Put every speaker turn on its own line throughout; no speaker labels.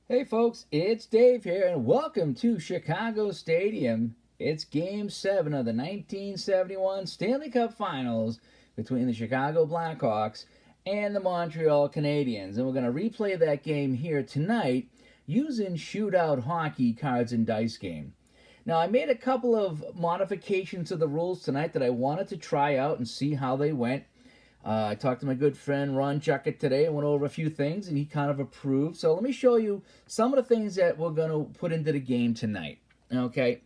Hey folks, it's Dave here, and welcome to Chicago Stadium. It's Game 7 of the 1971 Stanley Cup Finals between the Chicago Blackhawks and the Montreal Canadiens. And we're going to replay that game here tonight using Shootout hockey cards and dice game. Now, I made a couple of modifications to the rules tonight that I wanted to try out and see how they went. I talked to my good friend Ron Chuckett today and went over a few things, and he kind of approved. So let me show you some of the things that we're going to put into the game tonight. Okay,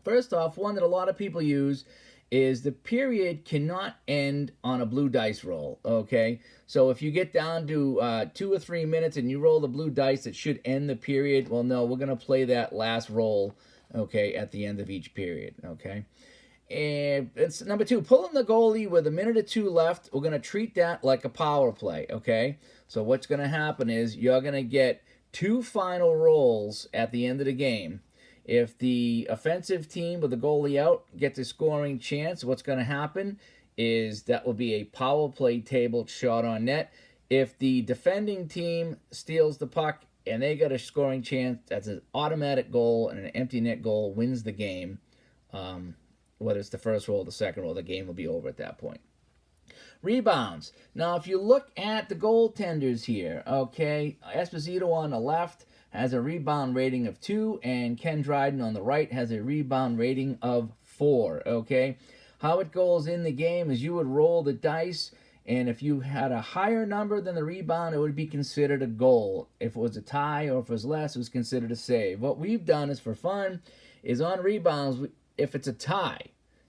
first off, one that a lot of people use is the period cannot end on a blue dice roll. Okay, so if you get down to 2 or 3 minutes and you roll the blue dice, it should end the period. Well, no, we're going to play that last roll, okay, at the end of each period. Okay. And it's number 2, pulling the goalie with a minute or 2 left. We're going to treat that like a power play, okay? So what's going to happen is you're going to get 2 final rolls at the end of the game. If the offensive team with the goalie out gets a scoring chance, what's going to happen is that will be a power play table shot on net. If the defending team steals the puck and they got a scoring chance, that's an automatic goal, and an empty net goal wins the game. Whether it's the first roll or the second roll, the game will be over at that point. Rebounds. Now, if you look at the goaltenders here, okay, Esposito on the left has a rebound rating of 2, and Ken Dryden on the right has a rebound rating of 4, okay? How it goes in the game is you would roll the dice, and if you had a higher number than the rebound, it would be considered a goal. If it was a tie or if it was less, it was considered a save. What we've done is for fun, is on rebounds, if it's a tie,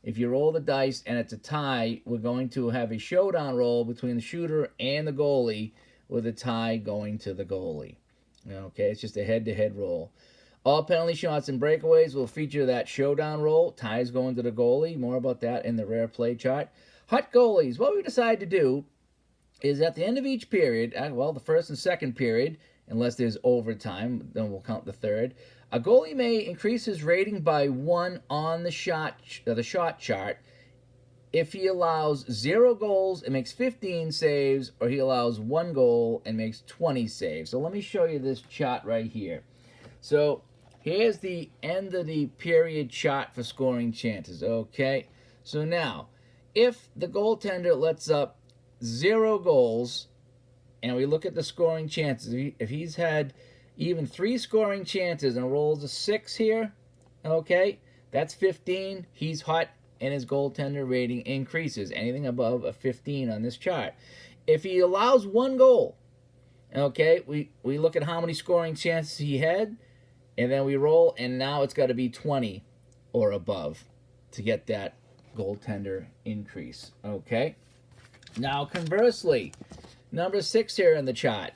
if you roll the dice and it's a tie, we're going to have a showdown roll between the shooter and the goalie, with a tie going to the goalie. Okay, it's just a head-to-head roll. All penalty shots and breakaways will feature that showdown roll. Ties going to the goalie. More about that in the rare play chart. Hot goalies. What we decided to do is at the end of each period, well, the first and second period, unless there's overtime, then we'll count the third. A goalie may increase his rating by 1 on the shot chart if he allows 0 goals and makes 15 saves, or he allows 1 goal and makes 20 saves. So let me show you this chart right here. So here's the end of the period chart for scoring chances. Okay, so now if the goaltender lets up 0 goals, and we look at the scoring chances, if he's had even 3 scoring chances and rolls a 6 here, okay, that's 15. He's hot, and his goaltender rating increases. Anything above a 15 on this chart. If he allows 1 goal, okay, we look at how many scoring chances he had, and then we roll, and now it's got to be 20 or above to get that goaltender increase. Okay. Now, conversely, number 6 here in the chart.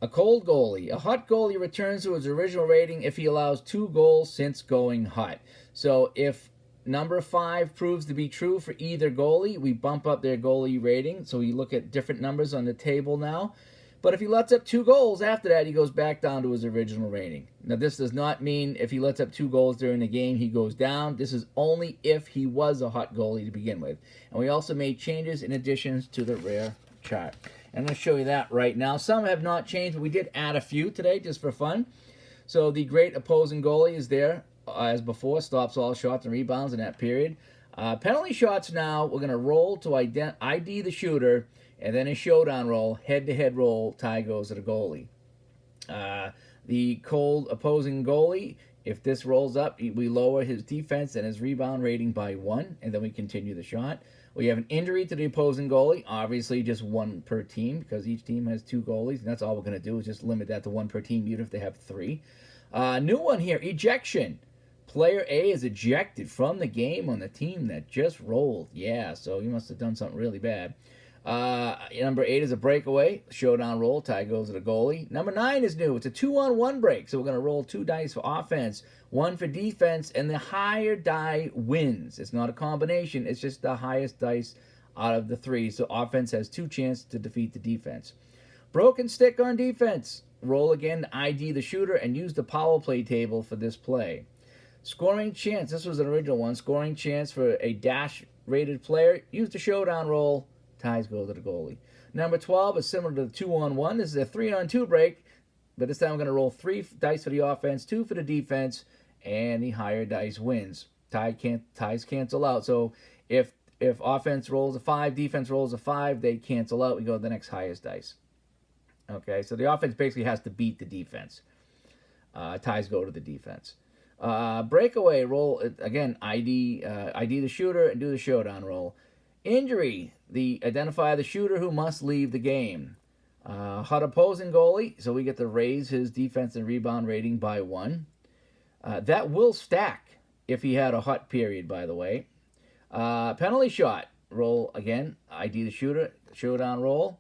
A cold goalie. A hot goalie returns to his original rating if he allows 2 goals since going hot. So if number 5 proves to be true for either goalie, we bump up their goalie rating. So we look at different numbers on the table now. But if he lets up 2 goals after that, he goes back down to his original rating. Now, this does not mean if he lets up 2 goals during the game, he goes down. This is only if he was a hot goalie to begin with. And we also made changes in additions to the rare chart. I'm going to show you that right now. Some have not changed, but we did add a few today just for fun. So the great opposing goalie is there as before, stops all shots and rebounds in that period. Penalty shots now, we're going to roll to ID the shooter, and then a showdown roll, head-to-head roll, tie goes to the goalie. The cold opposing goalie, if this rolls up, we lower his defense and his rebound rating by 1, and then we continue the shot. We have an injury to the opposing goalie, obviously just 1 per team, because each team has 2 goalies, and that's all we're going to do is just limit that to 1 per team, even if they have 3. New one here, ejection. Player A is ejected from the game on the team that just rolled. Yeah, so he must have done something really bad. Number 8 is a breakaway. Showdown roll. Tie goes to the goalie. Number 9 is new. It's a 2-on-1 break. So we're going to roll 2 dice for offense, 1 for defense, and the higher die wins. It's not a combination. It's just the highest dice out of the 3. So offense has 2 chances to defeat the defense. Broken stick on defense. Roll again to ID the shooter and use the power play table for this play. Scoring chance. This was an original one. Scoring chance for a dash rated player. Use the showdown roll. Ties go to the goalie. Number 12 is similar to the 2-on-1. This is a 3-on-2 break. But this time I'm going to roll 3 dice for the offense, 2 for the defense, and the higher dice wins. Ties cancel out. So if offense rolls a 5, defense rolls a 5, they cancel out. We go to the next highest dice. Okay, so the offense basically has to beat the defense. Ties go to the defense. Breakaway roll, again, ID the shooter and do the showdown roll. Injury, identify the shooter who must leave the game. Hot opposing goalie, so we get to raise his defense and rebound rating by 1. That will stack if he had a hot period, by the way. Penalty shot, roll again, ID the shooter, showdown roll.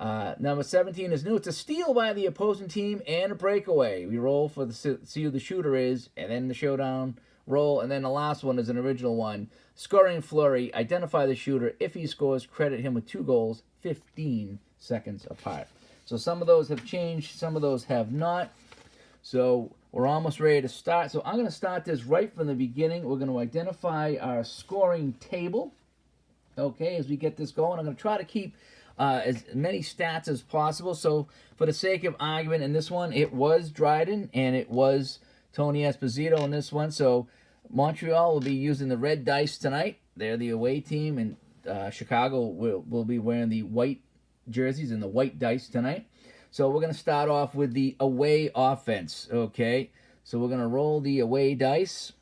Number 17 is new. It's a steal by the opposing team and a breakaway. We roll for see who the shooter is, and then the showdown roll, and then the last one is an original one. Scoring flurry, identify the shooter. If he scores, credit him with 2 goals, 15 seconds apart. So some of those have changed, some of those have not. So we're almost ready to start. So I'm going to start this right from the beginning. We're going to identify our scoring table. Okay, as we get this going, I'm going to try to keep as many stats as possible. So for the sake of argument, in this one, it was Dryden and it was Tony Esposito in this one. So Montreal will be using the red dice tonight. They're the away team, and Chicago will be wearing the white jerseys and the white dice tonight. So we're going to start off with the away offense, okay? So we're going to roll the away dice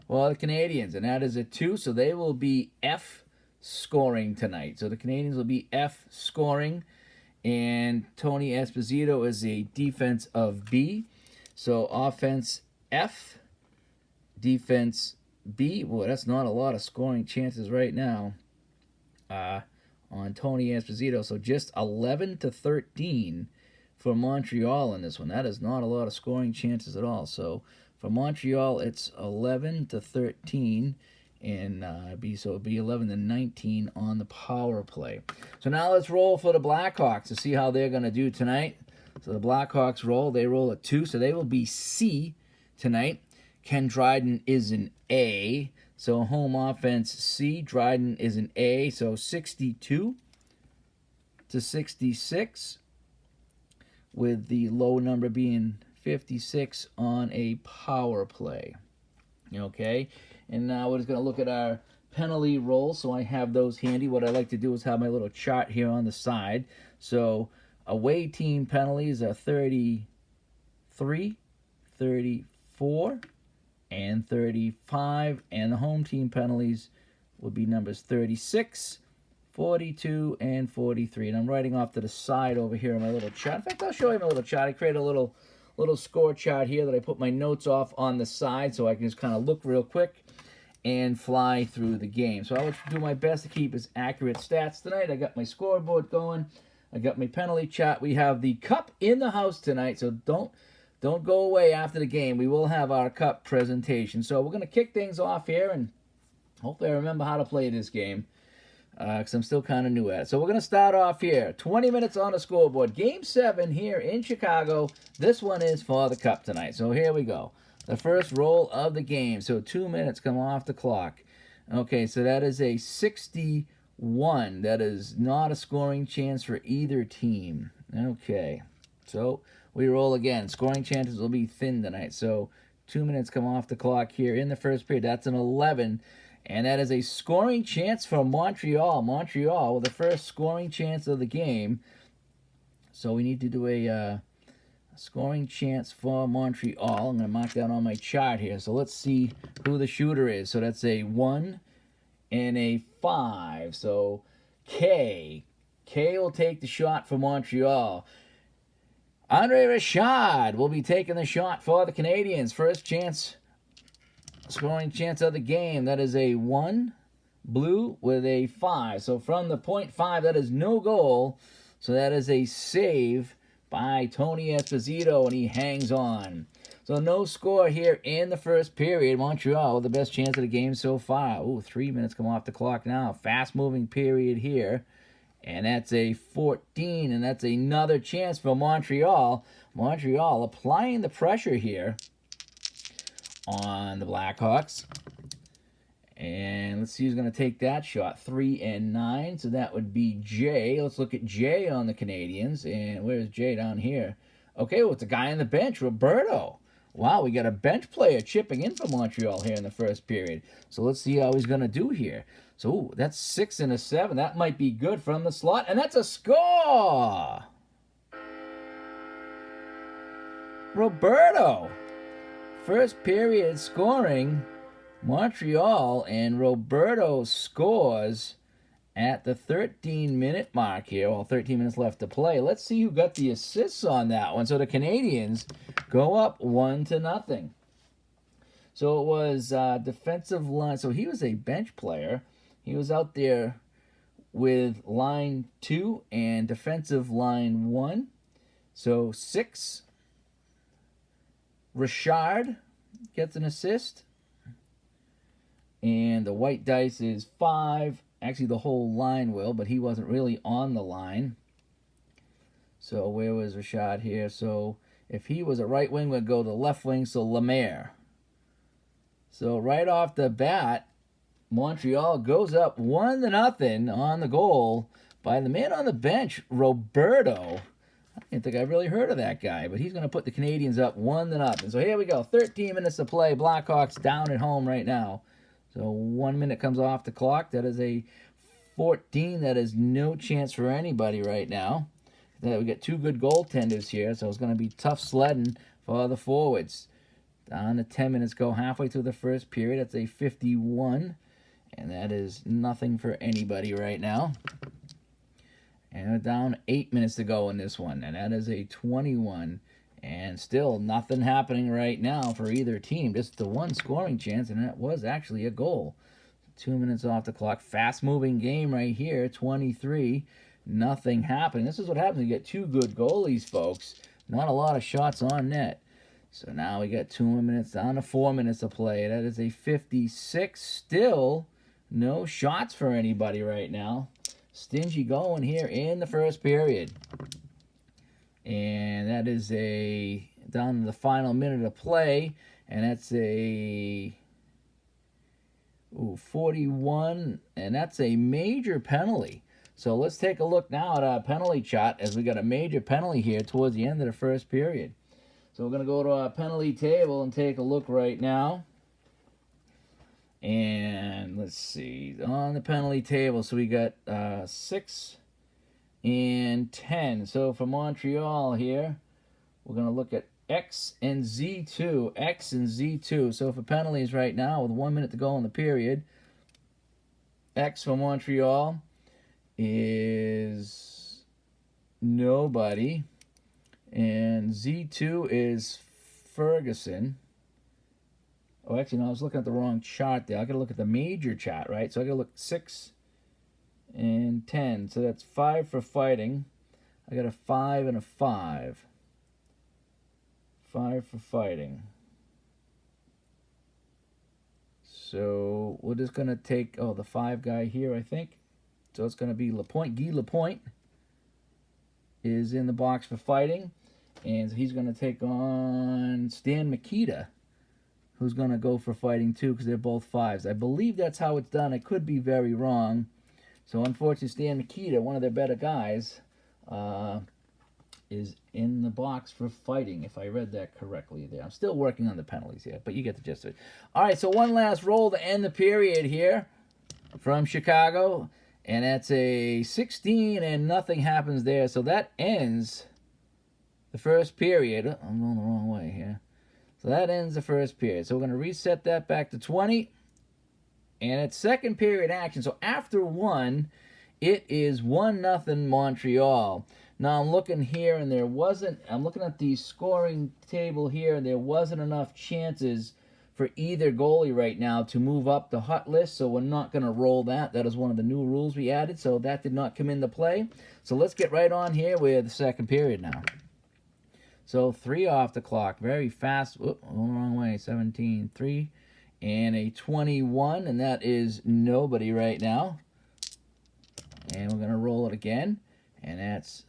for the Canadians, and that is a 2, so they will be F scoring tonight. So the Canadians will be F scoring, and Tony Esposito is a defense of B. So offense F, defense B. Boy, that's not a lot of scoring chances right now on Tony Esposito. So just 11-13 for Montreal in this one. That is not a lot of scoring chances at all. So for Montreal, it's 11-13. And it'd be 11-19 on the power play. So now let's roll for the Blackhawks to see how they're going to do tonight. So the Blackhawks roll. They roll a 2, so they will be C tonight. Ken Dryden is an A. So home offense C. Dryden is an A. So 62-66, with the low number being 56 on a power play. Okay. And now we're just going to look at our penalty rolls. So I have those handy. What I like to do is have my little chart here on the side. So away team penalties are 33, 34, and 35. And the home team penalties will be numbers 36, 42, and 43. And I'm writing off to the side over here on my little chart. In fact, I'll show you my little chart. I created a little score chart here that I put my notes off on the side so I can just kind of look real quick and fly through the game. So I'll do my best to keep as accurate stats tonight. I got my scoreboard going. I got my penalty chart. We have the cup in the house tonight, so don't go away after the game. We will have our cup presentation. So we're going to kick things off here, and hopefully I remember how to play this game because I'm still kind of new at it. So we're going to start off here. 20 minutes on the scoreboard. Game 7 here in Chicago. This one is for the cup tonight. So here we go. The first roll of the game. So 2 minutes come off the clock. Okay, so that is a 61. That is not a scoring chance for either team. Okay, so we roll again. Scoring chances will be thin tonight. So 2 minutes come off the clock here in the first period. That's an 11. And that is a scoring chance for Montreal. Montreal with the first scoring chance of the game. So we need to do a scoring chance for Montreal. I'm going to mark that on my chart here. So let's see who the shooter is. So that's a 1 and a 5. So K will take the shot for Montreal. Andre Richard will be taking the shot for the Canadians. First chance, scoring chance of the game. That is a 1, blue with a 5. So from the .5, that is no goal. So that is a save by Tony Esposito, and he hangs on. So no score here in the first period. Montreal with the best chance of the game so far. Ooh, 3 minutes come off the clock now. Fast-moving period here. And that's a 14, and that's another chance for Montreal. Montreal applying the pressure here on the Blackhawks. And let's see who's going to take that shot. 3 and 9, so that would be Jay. Let's look at Jay on the Canadians. And where's Jay down here? Okay, well, it's a guy on the bench, Roberto. Wow, we got a bench player chipping in for Montreal here in the first period. So let's see how he's going to do here. So ooh, that's 6 and a 7. That might be good from the slot, and that's a score. Roberto. First period scoring, Montreal, and Roberto scores at the 13-minute mark here. Well, 13 minutes left to play. Let's see who got the assists on that one. So the Canadians go up 1-0. So it was defensive line. So he was a bench player. He was out there with line 2 and defensive line 1. So 6. Richard gets an assist. And the white dice is 5. Actually, the whole line will, but he wasn't really on the line. So where was Richard here? So if he was a right wing, we'd go to the left wing, so Lemaire. So right off the bat, Montreal goes up 1-0 on the goal by the man on the bench, Roberto. I didn't think I really heard of that guy, but he's going to put the Canadians up 1-0. So here we go, 13 minutes to play. Blackhawks down at home right now. So 1 minute comes off the clock. That is a 14. That is no chance for anybody right now. We got 2 good goaltenders here, so it's going to be tough sledding for the forwards. Down to 10 minutes go, halfway through the first period. That's a 51, and that is nothing for anybody right now. And we're down 8 minutes to go in this one, and that is a 21. And still nothing happening right now for either team. Just the one scoring chance, and that was actually a goal. 2 minutes off the clock. Fast-moving game right here, 23. Nothing happening. This is what happens when you get 2 good goalies, folks. Not a lot of shots on net. So now we got 2 more minutes, down to 4 minutes to play. That is a 56. Still no shots for anybody right now. Stingy going here in the first period. And that is down to the final minute of play. And that's a 41. And that's a major penalty. So let's take a look now at our penalty chart, as we got a major penalty here towards the end of the first period. So we're going to go to our penalty table and take a look right now. And let's see, on the penalty table, so we got 6 and 10. So for Montreal here, we're going to look at X and Z2. X and Z2. So for penalties right now, with 1 minute to go in the period, X for Montreal is nobody. And Z2 is Ferguson. Oh, actually, no, I was looking at the wrong chart there. I got to look at the major chart, right? So I got to look 6 and 10. So that's 5 for fighting. I got a 5 and a 5. 5 for fighting. So we're just going to take, the 5 guy here, I think. So it's going to be Lapointe. Guy Lapointe is in the box for fighting. And he's going to take on Stan Mikita, who's going to go for fighting too, because they're both 5s. I believe that's how it's done. I could be very wrong. So unfortunately, Stan Mikita, one of their better guys, is in the box for fighting, if I read that correctly there. I'm still working on the penalties here, but you get the gist of it. All right, so one last roll to end the period here from Chicago, and that's a 16, and nothing happens there. So that ends the first period. I'm going the wrong way here. So that ends the first period. So we're going to reset that back to 20. And it's second period action. So after 1, it is 1-0 Montreal. Now I'm looking here, and I'm looking at the scoring table here, and there wasn't enough chances for either goalie right now to move up the hot list. So we're not going to roll that. That is one of the new rules we added. So that did not come into play. So let's get right on here with the second period now. So 3 off the clock, very fast. Going the wrong way. 17, 3, and a 21, and that is nobody right now. And we're going to roll it again, and that's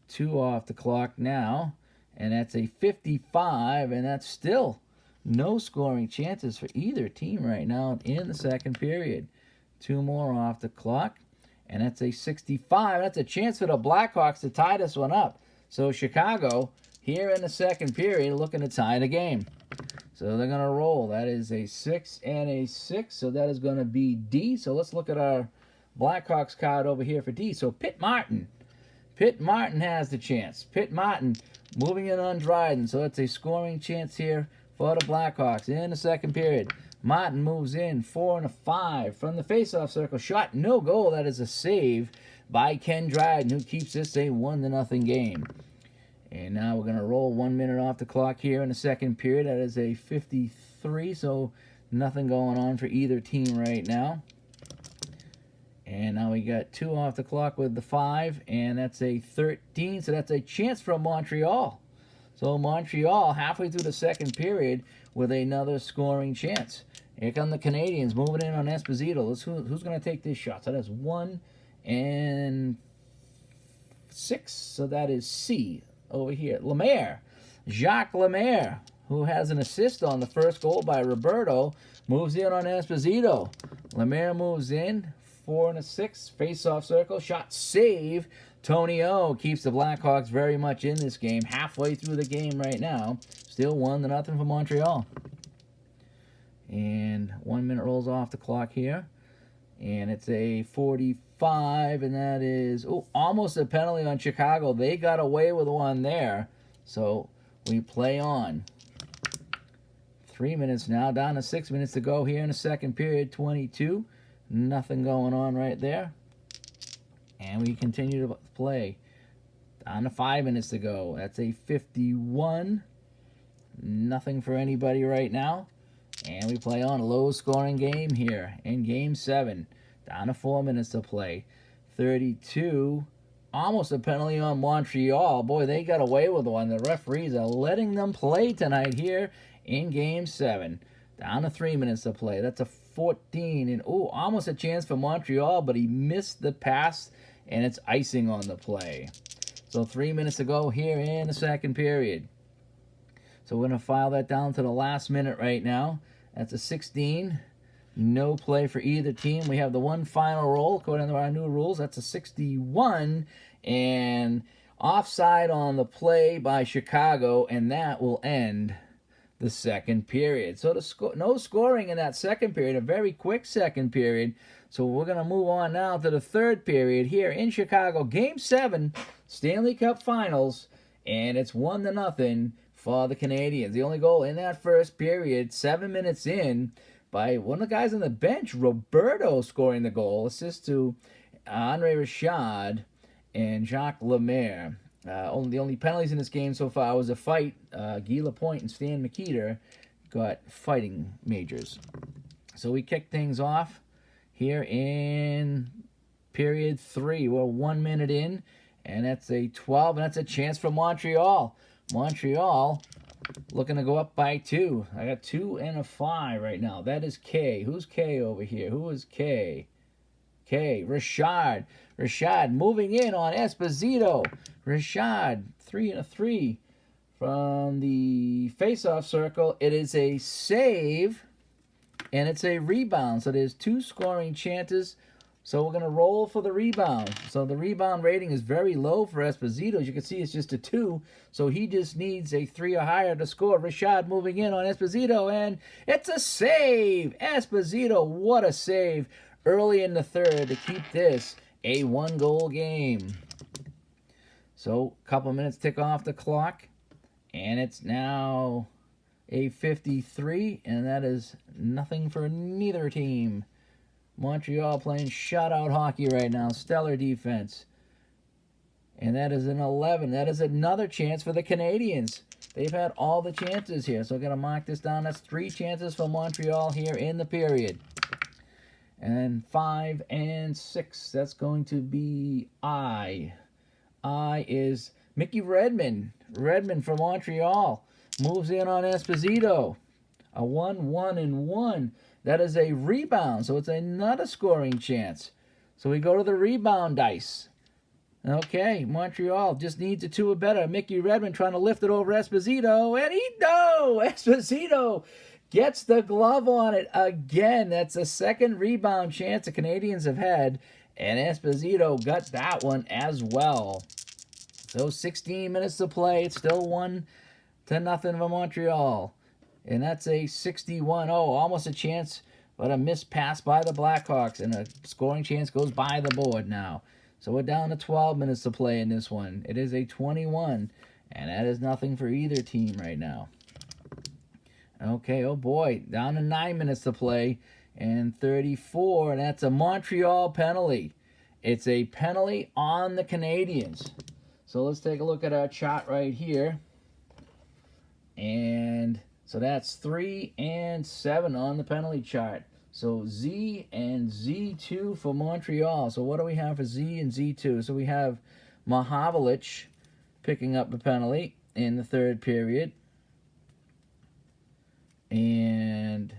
2 off the clock now, and that's a 55, and that's still no scoring chances for either team right now in the second period. 2 more off the clock, and that's a 65. That's a chance for the Blackhawks to tie this one up. So Chicago here in the second period, looking to tie the game. So they're going to roll. That is a 6 and a 6. So that is going to be D. So let's look at our Blackhawks card over here for D. So Pitt Martin. Pitt Martin has the chance. Pitt Martin moving in on Dryden. So it's a scoring chance here for the Blackhawks in the second period. Martin moves in 4 and a 5 from the faceoff circle. Shot, no goal. That is a save by Ken Dryden, who keeps this a 1-0 game. And now we're going to roll 1 minute off the clock here in the second period. That is a 53, so nothing going on for either team right now. And now we got 2 off the clock with the 5, and that's a 13, so that's a chance from Montreal. So Montreal, halfway through the second period, with another scoring chance. Here come the Canadians moving in on Esposito. Who's going to take this shot? So that's 1 and 6, so that is C. Over here, Lemaire, Jacques Lemaire, who has an assist on the first goal by Roberto, moves in on Esposito. Lemaire moves in, 4 and a 6, face-off circle, shot, save. Tony O keeps the Blackhawks very much in this game, halfway through the game right now. Still 1-0 for Montreal. And 1 minute rolls off the clock here. And it's a 45, and that is almost a penalty on Chicago. They got away with one there, so we play on. 3 minutes now, down to 6 minutes to go here in the second period, 22. Nothing going on right there. And we continue to play. Down to 5 minutes to go. That's a 51. Nothing for anybody right now. And we play on a low-scoring game here in Game 7. Down to 4 minutes to play. 32. Almost a penalty on Montreal. Boy, they got away with one. The referees are letting them play tonight here in Game 7. Down to 3 minutes to play. That's a 14. And, almost a chance for Montreal, but he missed the pass, and it's icing on the play. So 3 minutes to go here in the second period. So we're going to file that down to the last minute right now. That's a 16. No play for either team. We have the one final roll according to our new rules. That's a 61. And offside on the play by Chicago, and that will end the second period. So no scoring in that second period, a very quick second period. So we're going to move on now to the third period here in Chicago. Game 7, Stanley Cup Finals, and it's 1-0 for the Canadians. The only goal in that first period, 7 minutes in, by one of the guys on the bench, Roberto, scoring the goal. Assist to Andre Richard and Jacques Lemaire. The only penalties in this game so far was a fight. Guy Lapointe and Stan McKeeter got fighting majors. So we kick things off here in period 3. We're 1 minute in, and that's a 12, and that's a chance for Montreal. Montreal looking to go up by 2. I got 2 and a 5 right now. That is K. Who's K over here? Who is K? K. Richard. Richard moving in on Esposito. Richard, 3 and a 3 from the face-off circle. It is a save, and it's a rebound. So there's 2 scoring chances. So we're going to roll for the rebound. So the rebound rating is very low for Esposito. As you can see, it's just a 2. So he just needs a 3 or higher to score. Richard moving in on Esposito, and it's a save. Esposito, what a save early in the third to keep this a 1-goal game. So a couple minutes tick off the clock, and it's now a 53, and that is nothing for neither team. Montreal playing shutout hockey right now. Stellar defense. And that is an 11. That is another chance for the Canadians. They've had all the chances here. So I'm going to mark this down. That's 3 chances for Montreal here in the period. And 5 and 6. That's going to be I. I is Mickey Redmond. Redmond from Montreal. Moves in on Esposito. A 1-1-1. That is a rebound, so it's another scoring chance. So we go to the rebound dice. Okay, Montreal just needs a 2 or better. Mickey Redmond trying to lift it over Esposito, and Esposito gets the glove on it again. That's a second rebound chance the Canadians have had, and Esposito got that one as well. So 16 minutes to play. It's still 1-0 for Montreal. And that's a 61. Oh, almost a chance, but a missed pass by the Blackhawks. And a scoring chance goes by the board now. So we're down to 12 minutes to play in this one. It is a 21. And that is nothing for either team right now. Okay, oh boy. Down to 9 minutes to play. And 34. And that's a Montreal penalty. It's a penalty on the Canadiens. So let's take a look at our chart right here. And so that's 3 and 7 on the penalty chart. So Z and Z2 for Montreal. So what do we have for Z and Z2? So we have Mahavlich picking up the penalty in the third period. And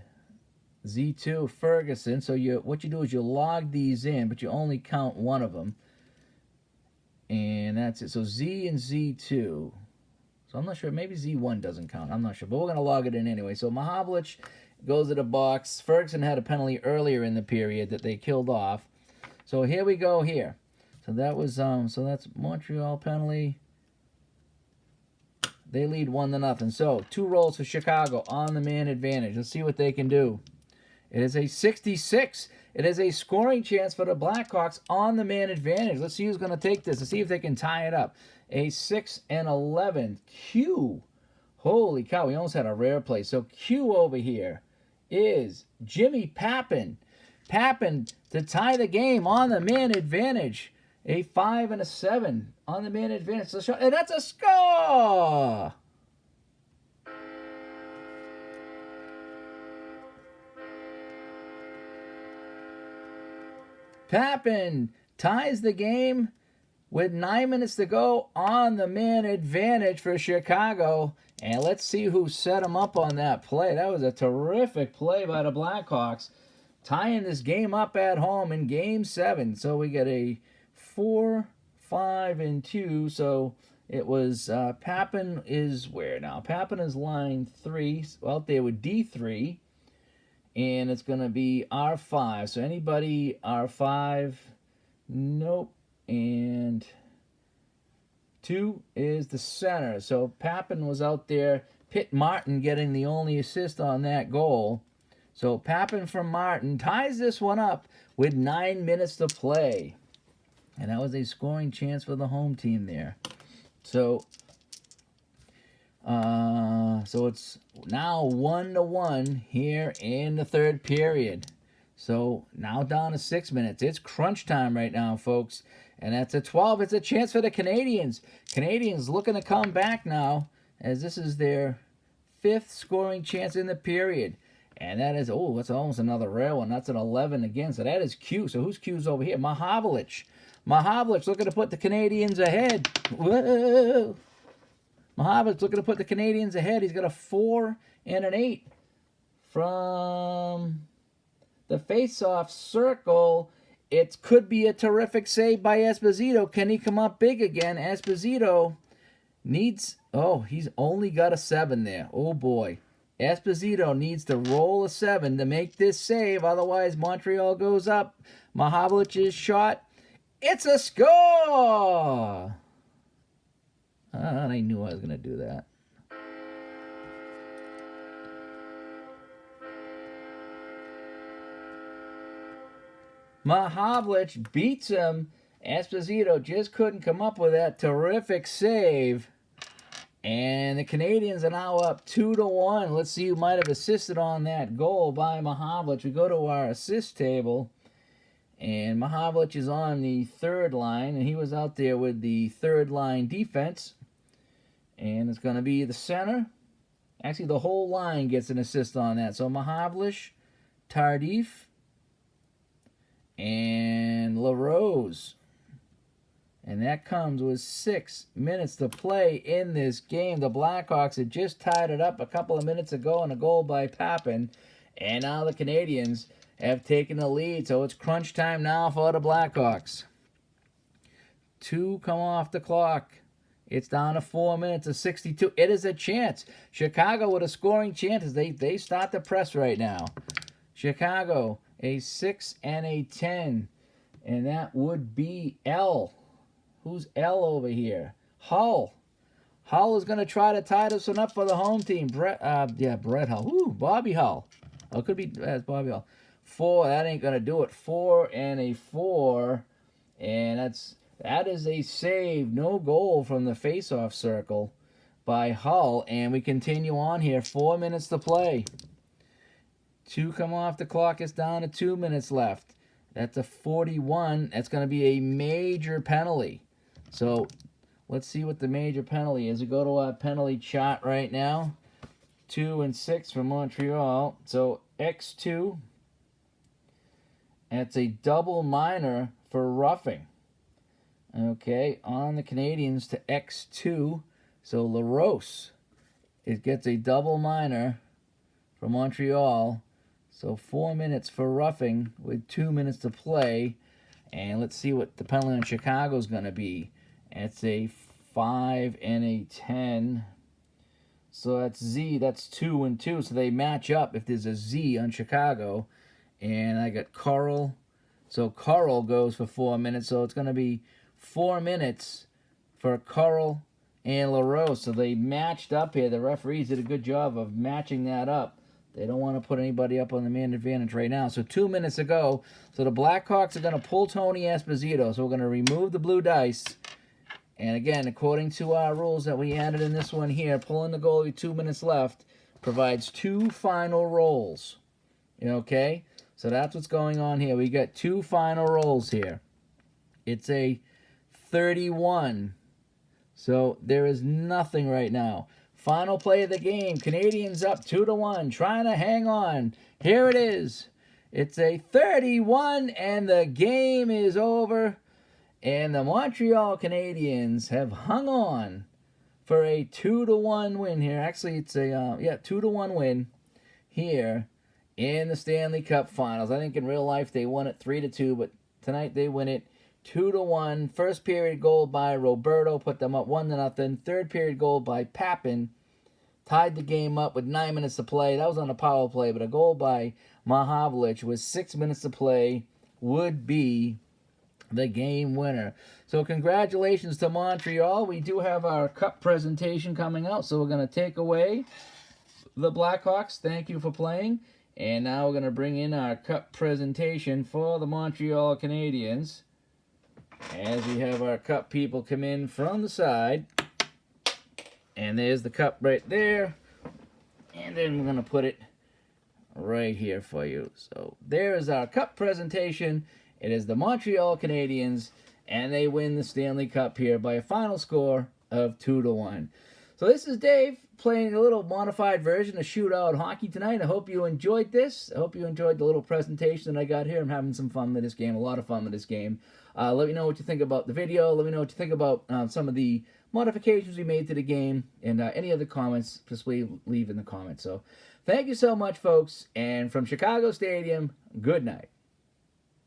Z2 Ferguson. So what you do is you log these in, but you only count one of them. And that's it. So Z and Z2. So I'm not sure. Maybe Z1 doesn't count. I'm not sure. But we're going to log it in anyway. So Mahavlich goes to the box. Ferguson had a penalty earlier in the period that they killed off. So here we go here. So that was so that's Montreal penalty. They lead 1-0. So 2 rolls for Chicago on the man advantage. Let's see what they can do. It is a 66. It is a scoring chance for the Blackhawks on the man advantage. Let's see who's going to take this. Let's see if they can tie it up. A 6 and 11. Q. Holy cow, we almost had a rare play. So Q over here is Jimmy Pappen. Pappen to tie the game on the man advantage. A 5 and a 7 on the man advantage. And that's a score! Pappen ties the game with 9 minutes to go on the man advantage for Chicago. And let's see who set him up on that play. That was a terrific play by the Blackhawks, tying this game up at home in Game 7. So we get a 4, 5, and 2. So it was Pappen is where now? Pappen is line 3. Out there with D3. And it's going to be R5. So anybody R5? Nope. And 2 is the center. So Pappen was out there. Pitt Martin getting the only assist on that goal. So Pappen from Martin ties this one up with 9 minutes to play. And that was a scoring chance for the home team there. So it's now 1-1 here in the third period. So now down to 6 minutes. It's crunch time right now, folks. And that's a 12. It's a chance for the Canadiens. Canadiens looking to come back now, as this is their 5th scoring chance in the period. And that is, that's almost another rare one. That's an 11 again. So that is Q. So who's Q's over here? Mahavlich. Mahavlich looking to put the Canadiens ahead. Whoa. Mahavlich looking to put the Canadiens ahead. He's got a 4 and an 8 from the face-off circle. It could be a terrific save by Esposito. Can he come up big again? Esposito needs... he's only got a 7 there. Oh, boy. Esposito needs to roll a 7 to make this save. Otherwise, Montreal goes up. Mahavlich's shot. It's a score! I knew I was going to do that. Mahavlich beats him. Esposito just couldn't come up with that terrific save. And the Canadiens are now up 2-1. Let's see who might have assisted on that goal by Mahavlich. We go to our assist table. And Mahavlich is on the third line. And he was out there with the third line defense. And it's going to be the center. Actually, the whole line gets an assist on that. So Mahavlich, Tardif, and LaRose. And that comes with 6 minutes to play in this game. The Blackhawks had just tied it up a couple of minutes ago on a goal by Pappen. And now the Canadiens have taken the lead. So it's crunch time now for the Blackhawks. 2 come off the clock. It's down to 4 minutes of 62. It is a chance. Chicago with a scoring chance as they start the press right now. Chicago, a 6 and a 10. And that would be L. Who's L over here? Hull. Hull is going to try to tie this one up for the home team. Brett Hull. Ooh, Bobby Hull. Oh, it could be Bobby Hull. 4, that ain't going to do it. 4 and a 4. And that is a save. No goal from the face-off circle by Hull. And we continue on here. 4 minutes to play. 2 come off the clock. It's down to 2 minutes left. That's a 41. That's going to be a major penalty. So let's see what the major penalty is. We go to our penalty chart right now. 2 and 6 for Montreal. So X2. And it's a double minor for roughing. Okay, on the Canadians to X2. So LaRose, it gets a double minor for Montreal. So 4 minutes for roughing with 2 minutes to play. And let's see what the penalty on Chicago is going to be. It's a 5 and a 10. So that's Z. That's 2 and 2. So they match up if there's a Z on Chicago. And I got Carl. So Carl goes for 4 minutes. So it's going to be 4 minutes for Carl and LaRose. So they matched up here. The referees did a good job of matching that up. They don't want to put anybody up on the man advantage right now. So 2 minutes to go. So the Blackhawks are going to pull Tony Esposito. So we're going to remove the blue dice. And again, according to our rules that we added in this one here, pulling the goalie 2 minutes left provides 2 final rolls. Okay? So that's what's going on here. We got 2 final rolls here. It's a 31. So there is nothing right now. Final play of the game. Canadians up 2-1. Trying to hang on. Here it is. It's a 31 and the game is over. And the Montreal Canadiens have hung on for a 2-1 win here. Actually, it's a 2-1 win here in the Stanley Cup Finals. I think in real life they won it 3-2, but tonight they win it 2-1. First period goal by Roberto put them up 1-0. Third period goal by Papin tied the game up with 9 minutes to play. That was on a power play, but a goal by Mahavlich with 6 minutes to play would be the game winner. So congratulations to Montreal. We do have our cup presentation coming out, so we're going to take away the Blackhawks. Thank you for playing. And now we're going to bring in our cup presentation for the Montreal Canadiens. As we have our cup people come in from the side. And there's the cup right there. And then we're going to put it right here for you. So there is our cup presentation. It is the Montreal Canadiens. And they win the Stanley Cup here by a final score of 2-1. So this is Dave playing a little modified version of Shootout Hockey tonight. I hope you enjoyed this. I hope you enjoyed the little presentation that I got here. I'm having some fun with this game, a lot of fun with this game. Let me know what you think about the video. Let me know what you think about some of the modifications we made to the game. And any other comments, just leave in the comments. So thank you so much, folks. And from Chicago Stadium, good night.